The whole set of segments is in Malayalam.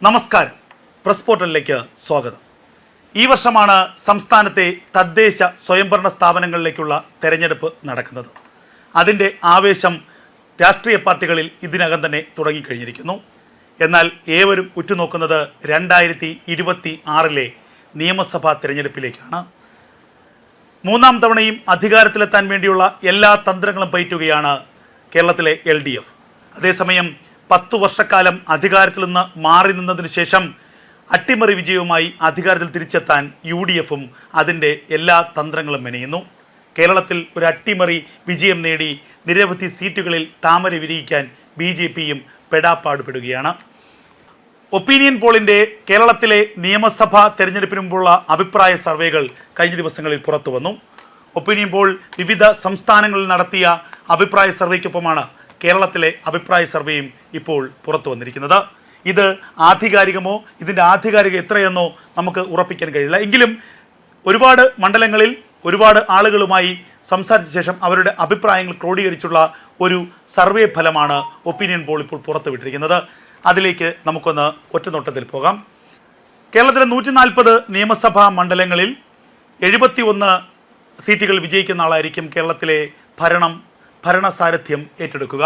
നമസ്കാരം, പ്രസ് പോർട്ടലിലേക്ക് സ്വാഗതം. ഈ വർഷമാണ് സംസ്ഥാനത്തെ തദ്ദേശ സ്വയംഭരണ സ്ഥാപനങ്ങളിലേക്കുള്ള തെരഞ്ഞെടുപ്പ് നടക്കുന്നത്. അതിൻ്റെ ആവേശം രാഷ്ട്രീയ പാർട്ടികളിൽ ഇതിനകം തന്നെ തുടങ്ങിക്കഴിഞ്ഞിരിക്കുന്നു. എന്നാൽ ഏവരും ഉറ്റുനോക്കുന്നത് 2026 നിയമസഭാ തെരഞ്ഞെടുപ്പിലേക്കാണ്. മൂന്നാം തവണയും അധികാരത്തിലെത്താൻ വേണ്ടിയുള്ള എല്ലാ തന്ത്രങ്ങളും പയറ്റുകയാണ് കേരളത്തിലെ LDF. അതേസമയം 10 വർഷക്കാലം അധികാരത്തിൽ നിന്ന് മാറി നിന്നതിന് ശേഷം അട്ടിമറി വിജയവുമായി അധികാരത്തിൽ തിരിച്ചെത്താൻ UDFും അതിൻ്റെ എല്ലാ തന്ത്രങ്ങളും മെനയുന്നു. കേരളത്തിൽ ഒരു അട്ടിമറി വിജയം നേടി നിരവധി സീറ്റുകളിൽ താമര വിരിയിക്കാൻ BJPയും പെടാപ്പാടുപെടുകയാണ്. ഒപ്പീനിയൻ പോളിൻ്റെ കേരളത്തിലെ നിയമസഭാ തെരഞ്ഞെടുപ്പിന് മുമ്പുള്ള അഭിപ്രായ സർവേകൾ കഴിഞ്ഞ ദിവസങ്ങളിൽ പുറത്തു വന്നു. ഒപ്പീനിയൻ പോൾ വിവിധ സംസ്ഥാനങ്ങളിൽ നടത്തിയ അഭിപ്രായ സർവേക്കൊപ്പമാണ് കേരളത്തിലെ അഭിപ്രായ സർവേയും ഇപ്പോൾ പുറത്തു വന്നിരിക്കുന്നത്. ഇത് ആധികാരികമോ ഇതിൻ്റെ ആധികാരിക എത്രയെന്നോ നമുക്ക് ഉറപ്പിക്കാൻ കഴിയില്ല. എങ്കിലും ഒരുപാട് മണ്ഡലങ്ങളിൽ ഒരുപാട് ആളുകളുമായി സംസാരിച്ച ശേഷം അവരുടെ അഭിപ്രായങ്ങൾ ക്രോഡീകരിച്ചുള്ള ഒരു സർവേ ഫലമാണ് ഒപ്പീനിയൻ പോൾ ഇപ്പോൾ പുറത്തുവിട്ടിരിക്കുന്നത്. അതിലേക്ക് നമുക്കൊന്ന് ഒറ്റനോട്ടത്തിൽ പോകാം. കേരളത്തിലെ 140 നിയമസഭാ മണ്ഡലങ്ങളിൽ 71 സീറ്റുകൾ വിജയിക്കുന്ന ആളായിരിക്കും കേരളത്തിലെ ഭരണസാരഥ്യം ഏറ്റെടുക്കുക.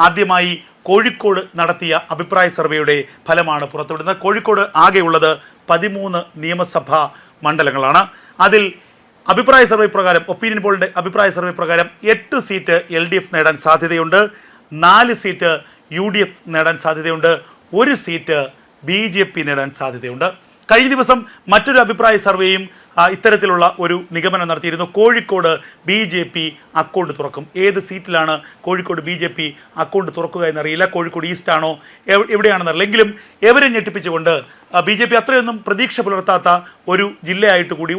ആദ്യമായി കോഴിക്കോട് നടത്തിയ അഭിപ്രായ സർവേയുടെ ഫലമാണ് പുറത്തുവിടുന്നത്. കോഴിക്കോട് ആകെയുള്ളത് 13 നിയമസഭാ മണ്ഡലങ്ങളാണ്. അതിൽ അഭിപ്രായ സർവേ പ്രകാരം, ഒപ്പീനിയൻ പോളിൻ്റെ അഭിപ്രായ സർവേ പ്രകാരം 8 സീറ്റ് LDF നേടാൻ സാധ്യതയുണ്ട്, 4 സീറ്റ് UDF നേടാൻ സാധ്യതയുണ്ട്, 1 സീറ്റ് BJP നേടാൻ സാധ്യതയുണ്ട്. കഴിഞ്ഞ ദിവസം മറ്റൊരു അഭിപ്രായ സർവേയും ഇത്തരത്തിലുള്ള ഒരു നിഗമനം നടത്തിയിരുന്നു. കോഴിക്കോട് BJP അക്കൗണ്ട് തുറക്കും. ഏത് സീറ്റിലാണ് കോഴിക്കോട് BJP അക്കൗണ്ട് തുറക്കുക എന്നറിയില്ല. കോഴിക്കോട് ഈസ്റ്റ് ആണോ എവിടെയാണെന്നറിയില്ല. എങ്കിലും എവരെ ഞെട്ടിപ്പിച്ചുകൊണ്ട് BJP അത്രയൊന്നും പ്രതീക്ഷ പുലർത്താത്ത ഒരു ജില്ലയായിട്ട് കൂടി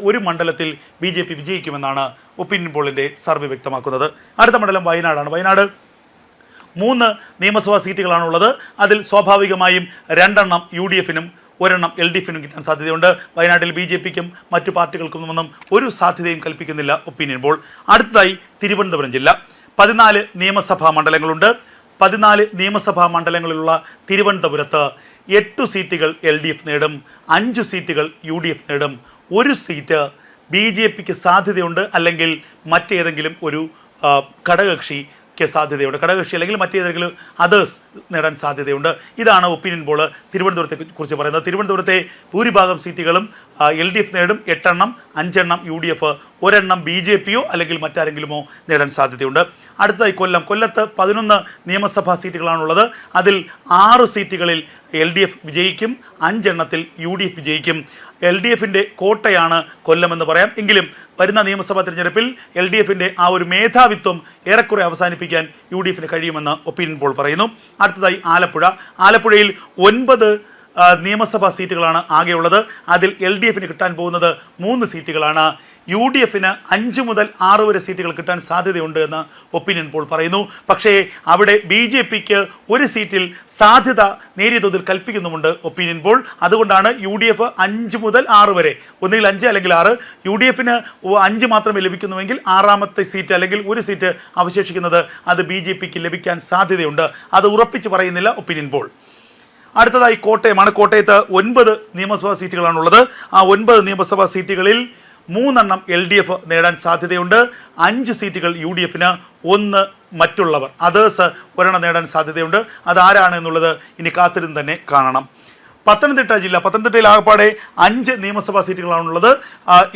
ഒരു മണ്ഡലത്തിൽ BJP വിജയിക്കുമെന്നാണ് ഒപ്പീനിയൻ പോളിൻ്റെ സർവേ വ്യക്തമാക്കുന്നത്. അടുത്ത മണ്ഡലം വയനാടാണ്. വയനാട് 3 നിയമസഭാ സീറ്റുകളാണുള്ളത്. അതിൽ സ്വാഭാവികമായും 2 UDFനും 1 LDFനും കിട്ടാൻ സാധ്യതയുണ്ട്. വയനാട്ടിൽ BJPക്കും മറ്റു പാർട്ടികൾക്കും ഒന്നും ഒരു സാധ്യതയും കൽപ്പിക്കുന്നില്ല ഒപ്പീനിയൻ പോൾ. അടുത്തതായി തിരുവനന്തപുരം ജില്ല. 14 നിയമസഭാ മണ്ഡലങ്ങളുണ്ട്. 14 നിയമസഭാ മണ്ഡലങ്ങളിലുള്ള തിരുവനന്തപുരത്ത് 8 സീറ്റുകൾ LDF നേടും, 5 സീറ്റുകൾ UDF നേടും, 1 സീറ്റ് BJPക്ക് സാധ്യതയുണ്ട്, അല്ലെങ്കിൽ മറ്റേതെങ്കിലും ഒരു ഘടകകക്ഷിക്ക് സാധ്യതയുണ്ട്. ഘടകകക്ഷി അല്ലെങ്കിൽ മറ്റേതെങ്കിലും അതേഴ്സ് നേടാൻ സാധ്യതയുണ്ട്. ഇതാണ് ഒപ്പീനിയൻ പോൾ തിരുവനന്തപുരത്തെ കുറിച്ച് പറയുന്നത്. തിരുവനന്തപുരത്തെ ഭൂരിഭാഗം സീറ്റുകളും LDF നേടും, 8 5 UDF, 1 BJPയോ അല്ലെങ്കിൽ മറ്റാരെങ്കിലുമോ നേടാൻ സാധ്യതയുണ്ട്. അടുത്തതായി കൊല്ലത്ത് 11 നിയമസഭാ സീറ്റുകളാണുള്ളത്. അതിൽ 6 സീറ്റുകളിൽ LDF വിജയിക്കും, 5 UDF വിജയിക്കും. LDFിൻ്റെ കോട്ടയാണ് കൊല്ലമെന്ന് പറയാം. എങ്കിലും വരുന്ന നിയമസഭാ തിരഞ്ഞെടുപ്പിൽ LDFിൻ്റെ ആ ഒരു മേധാവിത്വം ഏറെക്കുറെ അവസാനിപ്പിക്കാൻ UDFിന് കഴിയുമെന്ന് ഒപ്പീനിയൻ പോൾ പറയുന്നു. അടുത്തതായി ആലപ്പുഴയിൽ 9 നിയമസഭാ സീറ്റുകളാണ് ആകെയുള്ളത്. അതിൽ LDFിന് കിട്ടാൻ പോകുന്നത് 3 സീറ്റുകളാണ്. UDFിന് 5 മുതൽ 6 വരെ സീറ്റുകൾ കിട്ടാൻ സാധ്യതയുണ്ട് എന്ന് ഒപ്പീനിയൻ പോൾ പറയുന്നു. പക്ഷേ അവിടെ BJPക്ക് 1 സീറ്റിൽ സാധ്യത നേരിയ തോതിൽ കൽപ്പിക്കുന്നുമുണ്ട് ഒപ്പീനിയൻ പോൾ. അതുകൊണ്ടാണ് UDF 5 മുതൽ 6 വരെ, ഒന്നുകിൽ 5 അല്ലെങ്കിൽ 6, UDFിന് 5 മാത്രമേ ലഭിക്കുന്നുവെങ്കിൽ 6ാമത്തെ സീറ്റ് അല്ലെങ്കിൽ 1 സീറ്റ് അവശേഷിക്കുന്നത് അത് BJPക്ക് ലഭിക്കാൻ സാധ്യതയുണ്ട്. അത് ഉറപ്പിച്ച് പറയുന്നില്ല ഒപ്പീനിയൻ പോൾ. അടുത്തതായി കോട്ടയമാണ്. കോട്ടയത്ത് 9 നിയമസഭാ സീറ്റുകളാണുള്ളത്. ആ 9 നിയമസഭാ സീറ്റുകളിൽ 3 LDF നേടാൻ സാധ്യതയുണ്ട്, 5 സീറ്റുകൾ UDFിന്, 1 മറ്റുള്ളവർ അതേഴ്സ് 1 നേടാൻ സാധ്യതയുണ്ട്. അതാരാണ് എന്നുള്ളത് ഇനി കാത്തിരുന്ന് തന്നെ കാണണം. പത്തനംതിട്ട ജില്ല. പത്തനംതിട്ടയിൽ ആകപ്പാടെ 5 നിയമസഭാ സീറ്റുകളാണുള്ളത്.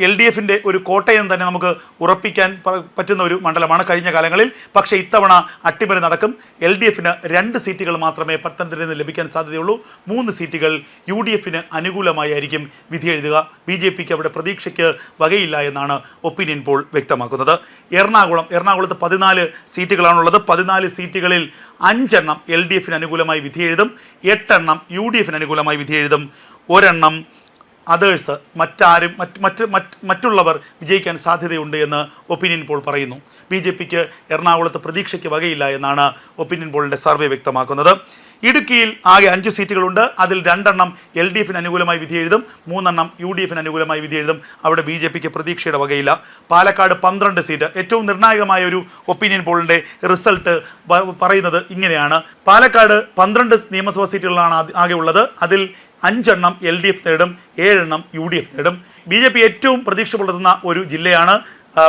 LDFിൻ്റെ ഒരു കോട്ടയം തന്നെ നമുക്ക് ഉറപ്പിക്കാൻ പറ്റുന്ന ഒരു മണ്ഡലമാണ് കഴിഞ്ഞ കാലങ്ങളിൽ. പക്ഷേ ഇത്തവണ അട്ടിമറി നടക്കും. LDFിന് 2 സീറ്റുകൾ മാത്രമേ പത്തനംതിട്ടയിൽ നിന്ന് ലഭിക്കാൻ സാധ്യതയുള്ളൂ. 3 സീറ്റുകൾ UDFിന് അനുകൂലമായിരിക്കും വിധി എഴുതുക. BJPക്ക് അവിടെ പ്രതീക്ഷയ്ക്ക് വകയില്ല എന്നാണ് ഒപ്പീനിയൻ പോൾ വ്യക്തമാക്കുന്നത്. എറണാകുളത്ത് 14 സീറ്റുകളാണുള്ളത്. 14 സീറ്റുകളിൽ 5 LDFിന് അനുകൂലമായി വിധി എഴുതും, 8 UDFിന് അനുകൂലമായി വിധി എഴുതും, 1 അതേഴ്സ് മറ്റുള്ളവർ വിജയിക്കാൻ സാധ്യതയുണ്ട് എന്ന് ഒപ്പീനിയൻ പോൾ പറയുന്നു. BJPക്ക് എറണാകുളത്ത് പ്രതീക്ഷയ്ക്ക് വകയില്ല എന്നാണ് ഒപ്പീനിയൻ പോളിൻ്റെ സർവേ വ്യക്തമാക്കുന്നത്. ഇടുക്കിയിൽ ആകെ 5 സീറ്റുകളുണ്ട്. അതിൽ 2 എണ്ണം LDFന് അനുകൂലമായി വിധി എഴുതും, 3 എണ്ണം UDFന് അനുകൂലമായി വിധി എഴുതും. അവിടെ BJPക്ക് പ്രതീക്ഷയുടെ വകയില്ല. പാലക്കാട് 12 സീറ്റ്. ഏറ്റവും നിർണായകമായ ഒരു ഒപ്പീനിയൻ പോളിൻ്റെ റിസൾട്ട് പറയുന്നത് ഇങ്ങനെയാണ്. പാലക്കാട് 12 നിയമസഭാ സീറ്റുകളാണ് ആകെ ഉള്ളത്. അതിൽ 5 എണ്ണം LDF നേടും, 7 എണ്ണം UDF നേടും. BJP ഏറ്റവും പ്രതീക്ഷ പുലർത്തുന്ന ഒരു ജില്ലയാണ്.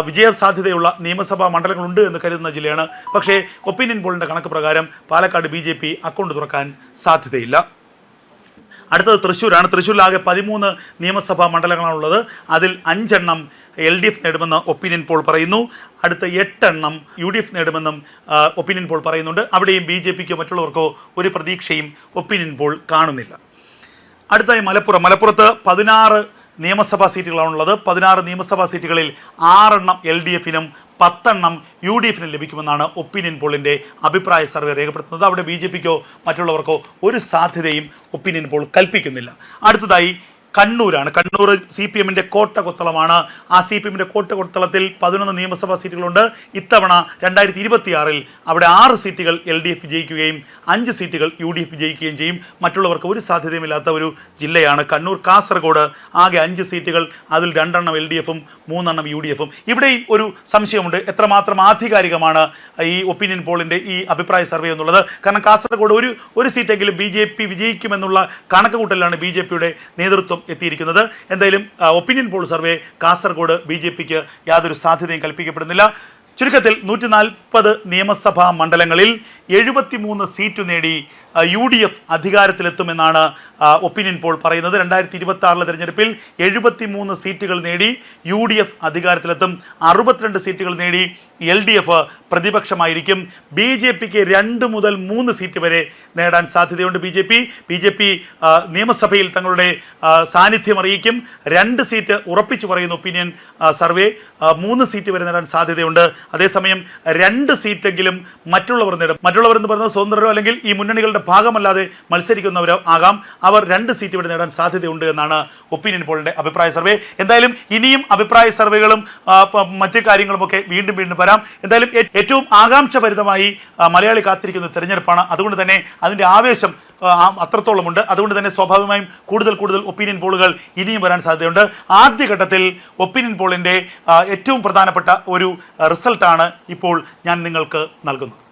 വിജയ സാധ്യതയുള്ള നിയമസഭാ മണ്ഡലങ്ങളുണ്ട് എന്ന് കരുതുന്ന ജില്ലയാണ്. പക്ഷേ ഒപ്പീനിയൻ പോളിൻ്റെ കണക്ക് പ്രകാരം പാലക്കാട് BJP അക്കൗണ്ട് തുറക്കാൻ സാധ്യതയില്ല. അടുത്തത് തൃശ്ശൂരാണ്. തൃശ്ശൂരിലാകെ 13 നിയമസഭാ മണ്ഡലങ്ങളാണുള്ളത്. അതിൽ 5 എണ്ണം LDF നേടുമെന്ന് ഒപ്പീനിയൻ പോൾ പറയുന്നു. അടുത്ത 8 എണ്ണം UDF നേടുമെന്നും ഒപ്പീനിയൻ പോൾ പറയുന്നുണ്ട്. അവിടെയും BJPക്കോ മറ്റുള്ളവർക്കോ ഒരു പ്രതീക്ഷയും ഒപ്പീനിയൻ പോൾ കാണുന്നില്ല. അടുത്തായി മലപ്പുറത്ത് 16 നിയമസഭാ സീറ്റുകളാണുള്ളത്. 16 നിയമസഭാ സീറ്റുകളിൽ 6 എണ്ണം LDFനും 10 എണ്ണം UDFനും ലഭിക്കുമെന്നാണ് ഒപ്പീനിയൻ പോളിൻ്റെ അഭിപ്രായ സർവേ രേഖപ്പെടുത്തുന്നത്. അവിടെ BJPക്കോ മറ്റുള്ളവർക്കോ ഒരു സാധ്യതയും ഒപ്പീനിയൻ പോൾ കൽപ്പിക്കുന്നില്ല. അടുത്തതായി കണ്ണൂരാണ്. കണ്ണൂർ CPMൻ്റെ കോട്ടകൊത്തളമാണ്. ആ CPMൻ്റെ കോട്ടകൊത്തളത്തിൽ 11 നിയമസഭാ സീറ്റുകളുണ്ട്. ഇത്തവണ 2026 അവിടെ 6 സീറ്റുകൾ LDF വിജയിക്കുകയും 5 സീറ്റുകൾ UDF വിജയിക്കുകയും ചെയ്യും. മറ്റുള്ളവർക്ക് ഒരു സാധ്യതയുമില്ലാത്ത ഒരു ജില്ലയാണ് കണ്ണൂർ. കാസർഗോഡ് ആകെ 5 സീറ്റുകൾ. അതിൽ 2 എണ്ണം LDFും 3 എണ്ണം UDFും. ഇവിടെയും ഒരു സംശയമുണ്ട്, എത്രമാത്രം ആധികാരികമാണ് ഈ ഒപ്പീനിയൻ പോളിൻ്റെ ഈ അഭിപ്രായ സർവേ എന്നുള്ളത്. കാരണം കാസർഗോഡ് ഒരു സീറ്റെങ്കിലും BJP വിജയിക്കുമെന്നുള്ള കണക്കുകൂട്ടലാണ് BJPയുടെ നേതൃത്വം എത്തിയിരിക്കുന്നത്. എന്തായാലും ഒപ്പീനിയൻ പോൾ സർവേ കാസർഗോഡ് BJPക്ക് യാതൊരു സാധ്യതയും കൽപ്പിക്കപ്പെടുന്നില്ല. ചുരുക്കത്തിൽ 140 നിയമസഭാ മണ്ഡലങ്ങളിൽ 73 സീറ്റ് നേടി UDF അധികാരത്തിലെത്തുമെന്നാണ് ഒപ്പീനിയൻ പോൾ പറയുന്നത്. 2026 തെരഞ്ഞെടുപ്പിൽ 73 സീറ്റുകൾ നേടി UDF അധികാരത്തിലെത്തും. 62 സീറ്റുകൾ നേടി LDF പ്രതിപക്ഷമായിരിക്കും. BJPക്ക് 2 മുതൽ 3 സീറ്റ് വരെ നേടാൻ സാധ്യതയുണ്ട്. BJP നിയമസഭയിൽ തങ്ങളുടെ സാന്നിധ്യം അറിയിക്കും. 2 സീറ്റ് ഉറപ്പിച്ചു പറയുന്ന ഒപ്പീനിയൻ സർവേ 3 സീറ്റ് വരെ നേടാൻ സാധ്യതയുണ്ട്. അതേസമയം 2 സീറ്റെങ്കിലും മറ്റുള്ളവർ നേടും. മറ്റുള്ളവർ എന്ന് പറയുന്നത് സ്വതന്ത്രരോ അല്ലെങ്കിൽ ഈ മുന്നണികളുടെ ഭാഗമല്ലാതെ മത്സരിക്കുന്നവരോ ആകാം. അവർ 2 സീറ്റ് വരെ നേടാൻ സാധ്യതയുണ്ട് എന്നാണ് ഒപ്പീനിയൻ പോളിൻ്റെ അഭിപ്രായ സർവേ. എന്തായാലും ഇനിയും അഭിപ്രായ സർവേകളും മറ്റു കാര്യങ്ങളുമൊക്കെ വീണ്ടും വരാം. എന്തായാലും ഏറ്റവും ആകാംക്ഷഭരിതമായി മലയാളി കാത്തിരിക്കുന്ന തെരഞ്ഞെടുപ്പാണ്. അതുകൊണ്ട് തന്നെ അതിൻ്റെ ആവേശം അത്രത്തോളമുണ്ട്. അതുകൊണ്ട് തന്നെ സ്വാഭാവികമായും കൂടുതൽ ഒപ്പീനിയൻ പോളുകൾ ഇനിയും വരാൻ സാധ്യതയുണ്ട്. ആദ്യഘട്ടത്തിൽ ഒപ്പീനിയൻ പോളിൻ്റെ ഏറ്റവും പ്രധാനപ്പെട്ട ഒരു റിസൾട്ടാണ് ഇപ്പോൾ ഞാൻ നിങ്ങൾക്ക് നൽകുന്നത്.